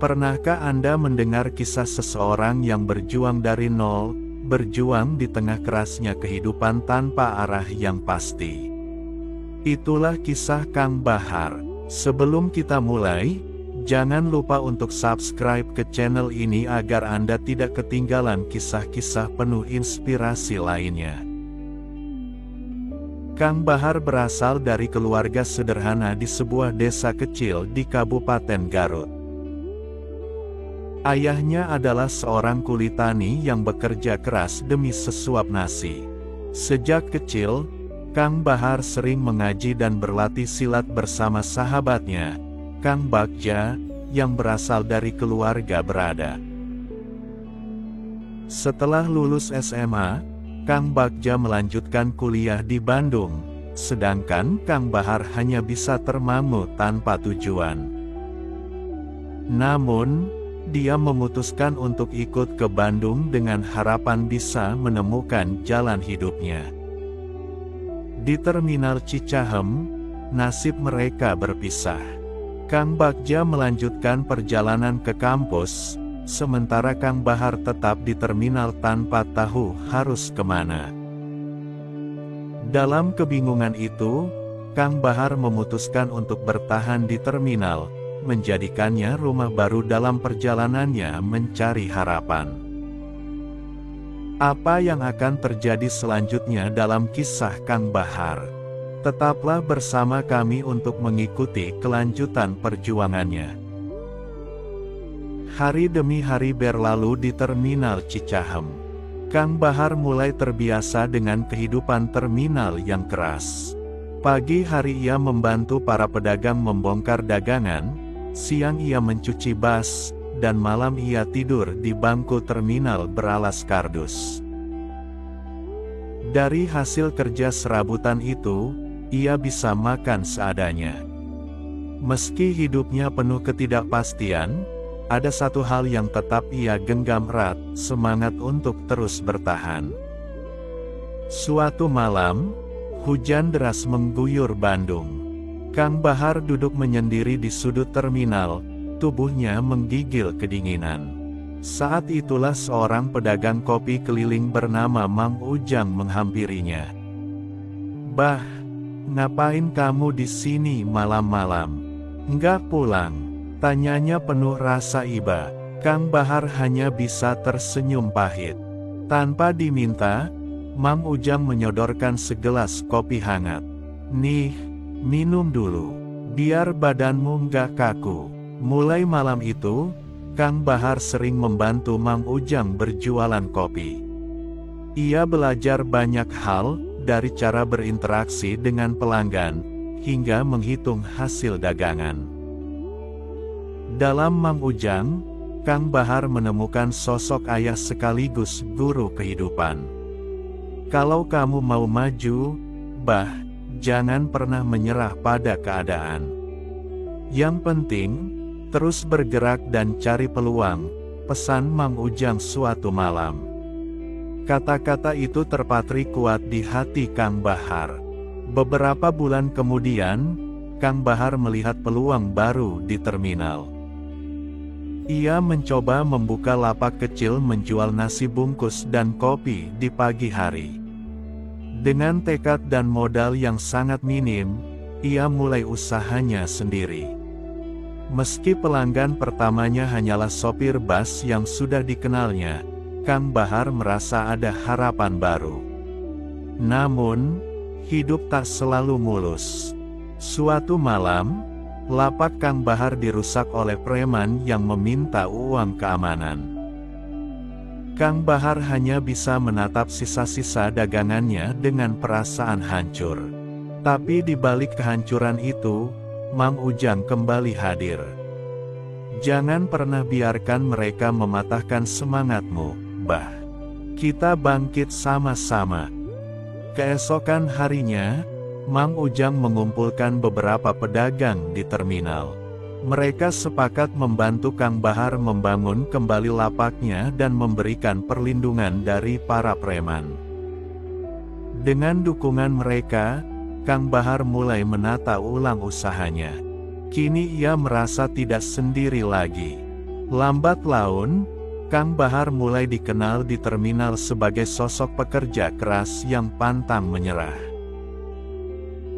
Pernahkah Anda mendengar kisah seseorang yang berjuang dari nol, berjuang di tengah kerasnya kehidupan tanpa arah yang pasti? Itulah kisah Kang Bahar. Sebelum kita mulai, jangan lupa untuk subscribe ke channel ini agar Anda tidak ketinggalan kisah-kisah penuh inspirasi lainnya. Kang Bahar berasal dari keluarga sederhana di sebuah desa kecil di Kabupaten Garut. Ayahnya adalah seorang kuli tani yang bekerja keras demi sesuap nasi. Sejak kecil, Kang Bahar sering mengaji dan berlatih silat bersama sahabatnya, Kang Bagja, yang berasal dari keluarga berada. Setelah lulus SMA, Kang Bagja melanjutkan kuliah di Bandung, sedangkan Kang Bahar hanya bisa termangu tanpa tujuan. Namun, dia memutuskan untuk ikut ke Bandung dengan harapan bisa menemukan jalan hidupnya. Di Terminal Cicahem, nasib mereka berpisah. Kang Bagja melanjutkan perjalanan ke kampus, sementara Kang Bahar tetap di terminal tanpa tahu harus kemana. Dalam kebingungan itu, Kang Bahar memutuskan untuk bertahan di terminal, menjadikannya rumah baru dalam perjalanannya mencari harapan. Apa yang akan terjadi selanjutnya dalam kisah Kang Bahar? Tetaplah bersama kami untuk mengikuti kelanjutan perjuangannya. Hari demi hari berlalu di Terminal Cicahem. Kang Bahar mulai terbiasa dengan kehidupan terminal yang keras. Pagi hari ia membantu para pedagang membongkar dagangan, siang ia mencuci bas, dan malam ia tidur di bangku terminal beralas kardus. Dari hasil kerja serabutan itu, ia bisa makan seadanya. Meski hidupnya penuh ketidakpastian, ada satu hal yang tetap ia genggam erat, semangat untuk terus bertahan. Suatu malam, hujan deras mengguyur Bandung. Kang Bahar duduk menyendiri di sudut terminal, tubuhnya menggigil kedinginan. Saat itulah seorang pedagang kopi keliling bernama Mang Ujang menghampirinya. "Bah, ngapain kamu di sini malam-malam? Nggak pulang?" tanyanya penuh rasa iba. Kang Bahar hanya bisa tersenyum pahit. Tanpa diminta, Mang Ujang menyodorkan segelas kopi hangat. "Nih, minum dulu, biar badanmu nggak kaku." Mulai malam itu, Kang Bahar sering membantu Mang Ujang berjualan kopi. Ia belajar banyak hal, dari cara berinteraksi dengan pelanggan, hingga menghitung hasil dagangan. Dalam Mang Ujang, Kang Bahar menemukan sosok ayah sekaligus guru kehidupan. Kalau kamu mau maju, Bah, jangan pernah menyerah pada keadaan. Yang penting, terus bergerak dan cari peluang, pesan Mang Ujang suatu malam. Kata-kata itu terpatri kuat di hati Kang Bahar. Beberapa bulan kemudian, Kang Bahar melihat peluang baru di terminal. Ia mencoba membuka lapak kecil menjual nasi bungkus dan kopi di pagi hari. Dengan tekad dan modal yang sangat minim, ia mulai usahanya sendiri. Meski pelanggan pertamanya hanyalah sopir bas yang sudah dikenalnya, Kang Bahar merasa ada harapan baru. Namun, hidup tak selalu mulus. Suatu malam, lapak Kang Bahar dirusak oleh preman yang meminta uang keamanan. Kang Bahar hanya bisa menatap sisa-sisa dagangannya dengan perasaan hancur. Tapi di balik kehancuran itu, Mang Ujang kembali hadir. "Jangan pernah biarkan mereka mematahkan semangatmu, Bah. Kita bangkit sama-sama." Keesokan harinya, Mang Ujang mengumpulkan beberapa pedagang di terminal. Mereka sepakat membantu Kang Bahar membangun kembali lapaknya dan memberikan perlindungan dari para preman. Dengan dukungan mereka, Kang Bahar mulai menata ulang usahanya. Kini ia merasa tidak sendiri lagi. Lambat laun, Kang Bahar mulai dikenal di terminal sebagai sosok pekerja keras yang pantang menyerah.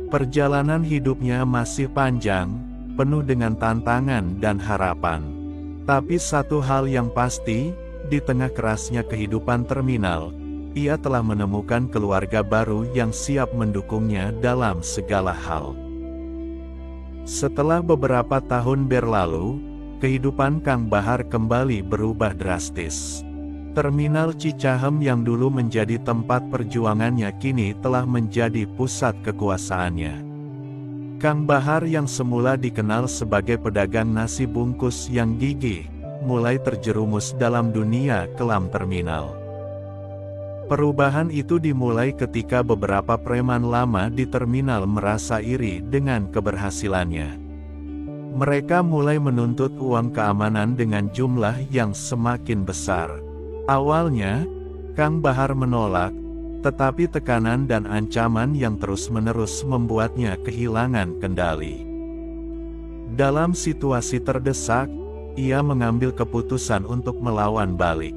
Perjalanan hidupnya masih panjang, penuh dengan tantangan dan harapan. Tapi satu hal yang pasti, di tengah kerasnya kehidupan terminal, ia telah menemukan keluarga baru yang siap mendukungnya dalam segala hal. Setelah beberapa tahun berlalu, kehidupan Kang Bahar kembali berubah drastis. Terminal Cicahem yang dulu menjadi tempat perjuangannya kini telah menjadi pusat kekuasaannya. Kang Bahar yang semula dikenal sebagai pedagang nasi bungkus yang gigih, mulai terjerumus dalam dunia kelam terminal. Perubahan itu dimulai ketika beberapa preman lama di terminal merasa iri dengan keberhasilannya. Mereka mulai menuntut uang keamanan dengan jumlah yang semakin besar. Awalnya, Kang Bahar menolak, tetapi tekanan dan ancaman yang terus-menerus membuatnya kehilangan kendali. Dalam situasi terdesak, ia mengambil keputusan untuk melawan balik.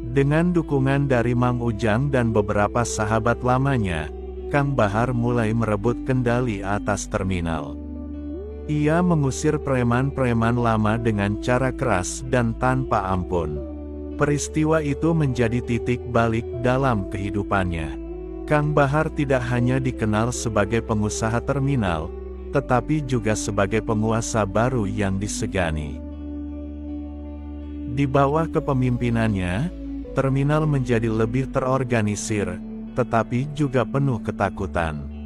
Dengan dukungan dari Mang Ujang dan beberapa sahabat lamanya, Kang Bahar mulai merebut kendali atas terminal. Ia mengusir preman-preman lama dengan cara keras dan tanpa ampun. Peristiwa itu menjadi titik balik dalam kehidupannya. Kang Bahar tidak hanya dikenal sebagai pengusaha terminal, tetapi juga sebagai penguasa baru yang disegani. Di bawah kepemimpinannya, terminal menjadi lebih terorganisir, tetapi juga penuh ketakutan.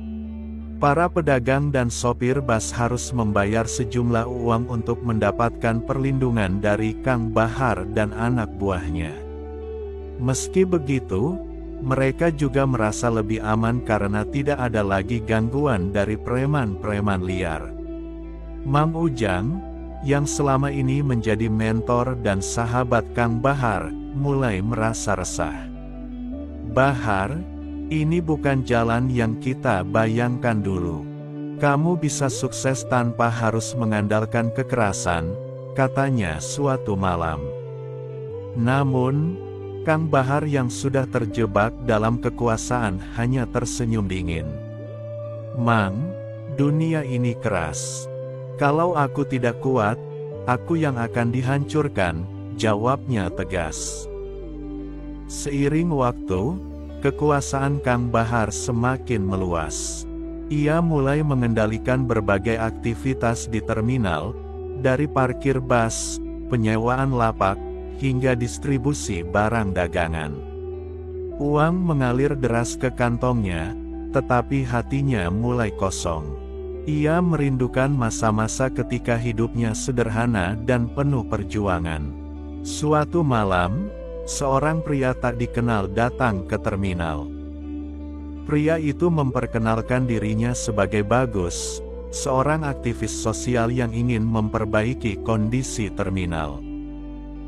Para pedagang dan sopir bus harus membayar sejumlah uang untuk mendapatkan perlindungan dari Kang Bahar dan anak buahnya. Meski begitu, mereka juga merasa lebih aman karena tidak ada lagi gangguan dari preman-preman liar. Mang Ujang, yang selama ini menjadi mentor dan sahabat Kang Bahar, mulai merasa resah. "Bahar, ini bukan jalan yang kita bayangkan dulu. Kamu bisa sukses tanpa harus mengandalkan kekerasan," katanya suatu malam. Namun, Kang Bahar yang sudah terjebak dalam kekuasaan hanya tersenyum dingin. "Mang, dunia ini keras. Kalau aku tidak kuat, aku yang akan dihancurkan," jawabnya tegas. Seiring waktu, kekuasaan Kang Bahar semakin meluas. Ia mulai mengendalikan berbagai aktivitas di terminal, dari parkir bus, penyewaan lapak, hingga distribusi barang dagangan. Uang mengalir deras ke kantongnya, tetapi hatinya mulai kosong. Ia merindukan masa-masa ketika hidupnya sederhana dan penuh perjuangan. Suatu malam, seorang pria tak dikenal datang ke terminal. Pria itu memperkenalkan dirinya sebagai Bagus, seorang aktivis sosial yang ingin memperbaiki kondisi terminal.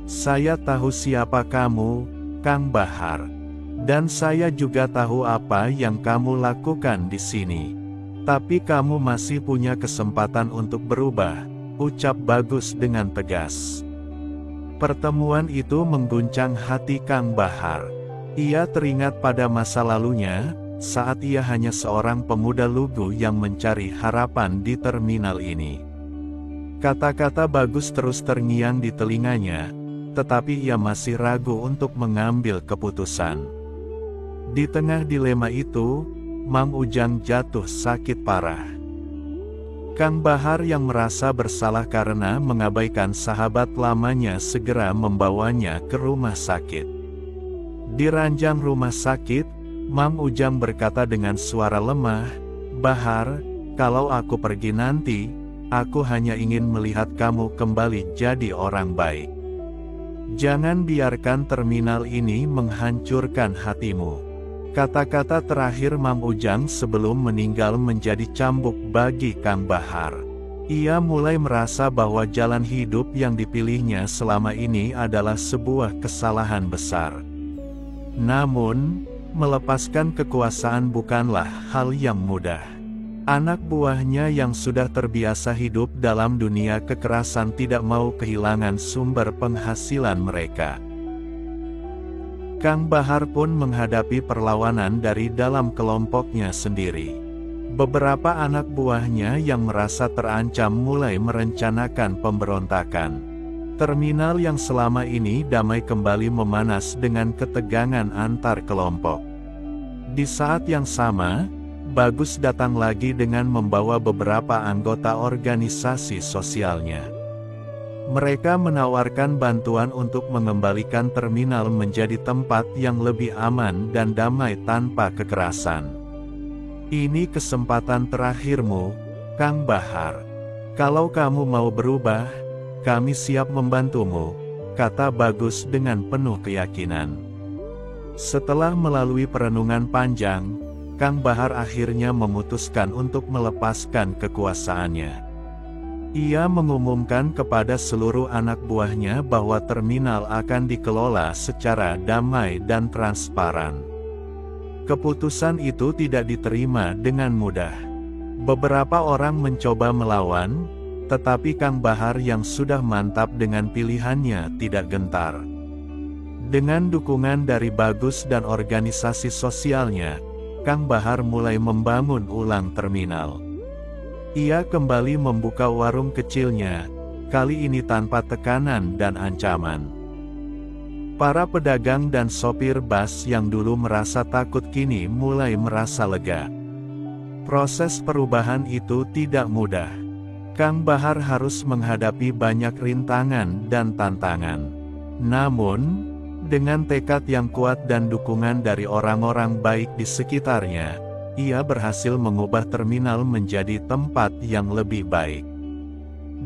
"Saya tahu siapa kamu, Kang Bahar. Dan saya juga tahu apa yang kamu lakukan di sini. Tapi kamu masih punya kesempatan untuk berubah," ucap Bagus dengan tegas. Pertemuan itu mengguncang hati Kang Bahar. Ia teringat pada masa lalunya, saat ia hanya seorang pemuda lugu yang mencari harapan di terminal ini. Kata-kata Bagus terus terngiang di telinganya, tetapi ia masih ragu untuk mengambil keputusan. Di tengah dilema itu, Mang Ujang jatuh sakit parah. Kang Bahar yang merasa bersalah karena mengabaikan sahabat lamanya segera membawanya ke rumah sakit. Di ranjang rumah sakit, Mang Ujang berkata dengan suara lemah, "Bahar, kalau aku pergi nanti, aku hanya ingin melihat kamu kembali jadi orang baik. Jangan biarkan terminal ini menghancurkan hatimu." Kata-kata terakhir Mang Ujang sebelum meninggal menjadi cambuk bagi Kang Bahar. Ia mulai merasa bahwa jalan hidup yang dipilihnya selama ini adalah sebuah kesalahan besar. Namun, melepaskan kekuasaan bukanlah hal yang mudah. Anak buahnya yang sudah terbiasa hidup dalam dunia kekerasan tidak mau kehilangan sumber penghasilan mereka. Kang Bahar pun menghadapi perlawanan dari dalam kelompoknya sendiri. Beberapa anak buahnya yang merasa terancam mulai merencanakan pemberontakan. Terminal yang selama ini damai kembali memanas dengan ketegangan antar kelompok. Di saat yang sama, Bagus datang lagi dengan membawa beberapa anggota organisasi sosialnya. Mereka menawarkan bantuan untuk mengembalikan terminal menjadi tempat yang lebih aman dan damai tanpa kekerasan. Ini kesempatan terakhirmu, Kang Bahar. Kalau kamu mau berubah, kami siap membantumu, kata Bagus dengan penuh keyakinan. Setelah melalui perenungan panjang, Kang Bahar akhirnya memutuskan untuk melepaskan kekuasaannya. Ia mengumumkan kepada seluruh anak buahnya bahwa terminal akan dikelola secara damai dan transparan. Keputusan itu tidak diterima dengan mudah. Beberapa orang mencoba melawan, tetapi Kang Bahar yang sudah mantap dengan pilihannya tidak gentar. Dengan dukungan dari Bagus dan organisasi sosialnya, Kang Bahar mulai membangun ulang terminal. Ia kembali membuka warung kecilnya, kali ini tanpa tekanan dan ancaman. Para pedagang dan sopir bus yang dulu merasa takut kini mulai merasa lega. Proses perubahan itu tidak mudah. Kang Bahar harus menghadapi banyak rintangan dan tantangan. Namun, dengan tekad yang kuat dan dukungan dari orang-orang baik di sekitarnya, ia berhasil mengubah terminal menjadi tempat yang lebih baik.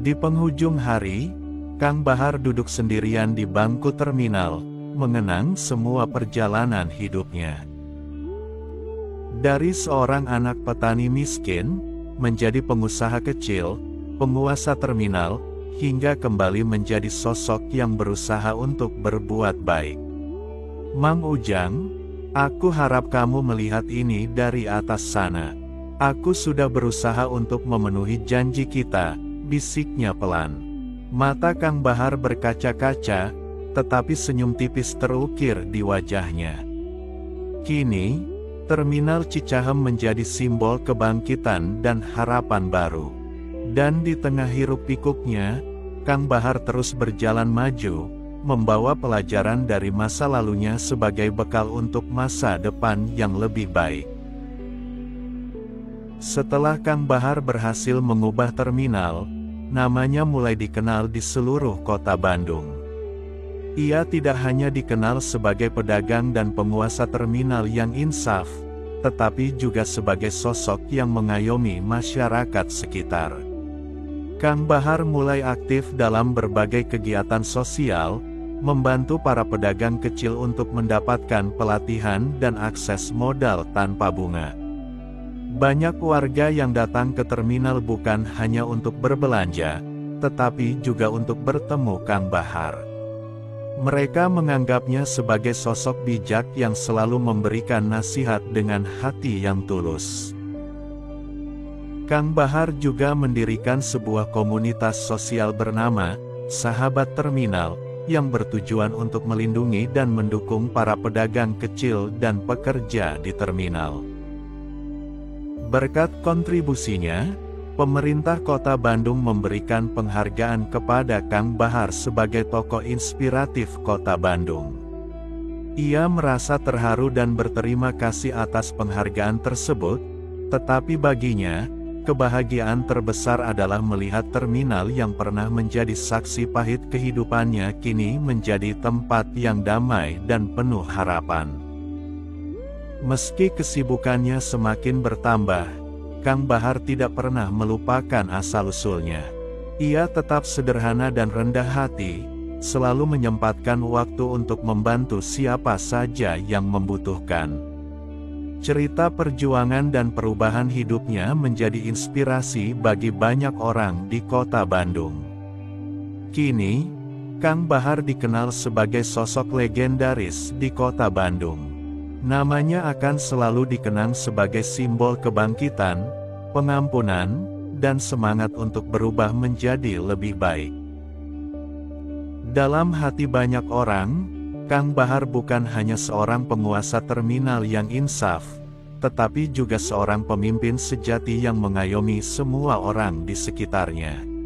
Di penghujung hari, Kang Bahar duduk sendirian di bangku terminal, mengenang semua perjalanan hidupnya. Dari seorang anak petani miskin, menjadi pengusaha kecil, penguasa terminal, hingga kembali menjadi sosok yang berusaha untuk berbuat baik. Mang Ujang, aku harap kamu melihat ini dari atas sana. Aku sudah berusaha untuk memenuhi janji kita, bisiknya pelan. Mata Kang Bahar berkaca-kaca, tetapi senyum tipis terukir di wajahnya. Kini, terminal Cicahem menjadi simbol kebangkitan dan harapan baru. Dan di tengah hiruk-pikuknya, Kang Bahar terus berjalan maju, membawa pelajaran dari masa lalunya sebagai bekal untuk masa depan yang lebih baik. Setelah Kang Bahar berhasil mengubah terminal, namanya mulai dikenal di seluruh kota Bandung. Ia tidak hanya dikenal sebagai pedagang dan penguasa terminal yang insaf, tetapi juga sebagai sosok yang mengayomi masyarakat sekitar. Kang Bahar mulai aktif dalam berbagai kegiatan sosial, membantu para pedagang kecil untuk mendapatkan pelatihan dan akses modal tanpa bunga. Banyak warga yang datang ke terminal bukan hanya untuk berbelanja, tetapi juga untuk bertemu Kang Bahar. Mereka menganggapnya sebagai sosok bijak yang selalu memberikan nasihat dengan hati yang tulus. Kang Bahar juga mendirikan sebuah komunitas sosial bernama Sahabat Terminal, yang bertujuan untuk melindungi dan mendukung para pedagang kecil dan pekerja di terminal. Berkat kontribusinya, pemerintah Kota Bandung memberikan penghargaan kepada Kang Bahar sebagai tokoh inspiratif Kota Bandung. Ia merasa terharu dan berterima kasih atas penghargaan tersebut, tetapi baginya, kebahagiaan terbesar adalah melihat terminal yang pernah menjadi saksi pahit kehidupannya kini menjadi tempat yang damai dan penuh harapan. Meski kesibukannya semakin bertambah, Kang Bahar tidak pernah melupakan asal-usulnya. Ia tetap sederhana dan rendah hati, selalu menyempatkan waktu untuk membantu siapa saja yang membutuhkan. Cerita perjuangan dan perubahan hidupnya menjadi inspirasi bagi banyak orang di Kota Bandung. Kini, Kang Bahar dikenal sebagai sosok legendaris di Kota Bandung. Namanya akan selalu dikenang sebagai simbol kebangkitan, pengampunan, dan semangat untuk berubah menjadi lebih baik. Dalam hati banyak orang, Kang Bahar bukan hanya seorang penguasa terminal yang insaf, tetapi juga seorang pemimpin sejati yang mengayomi semua orang di sekitarnya.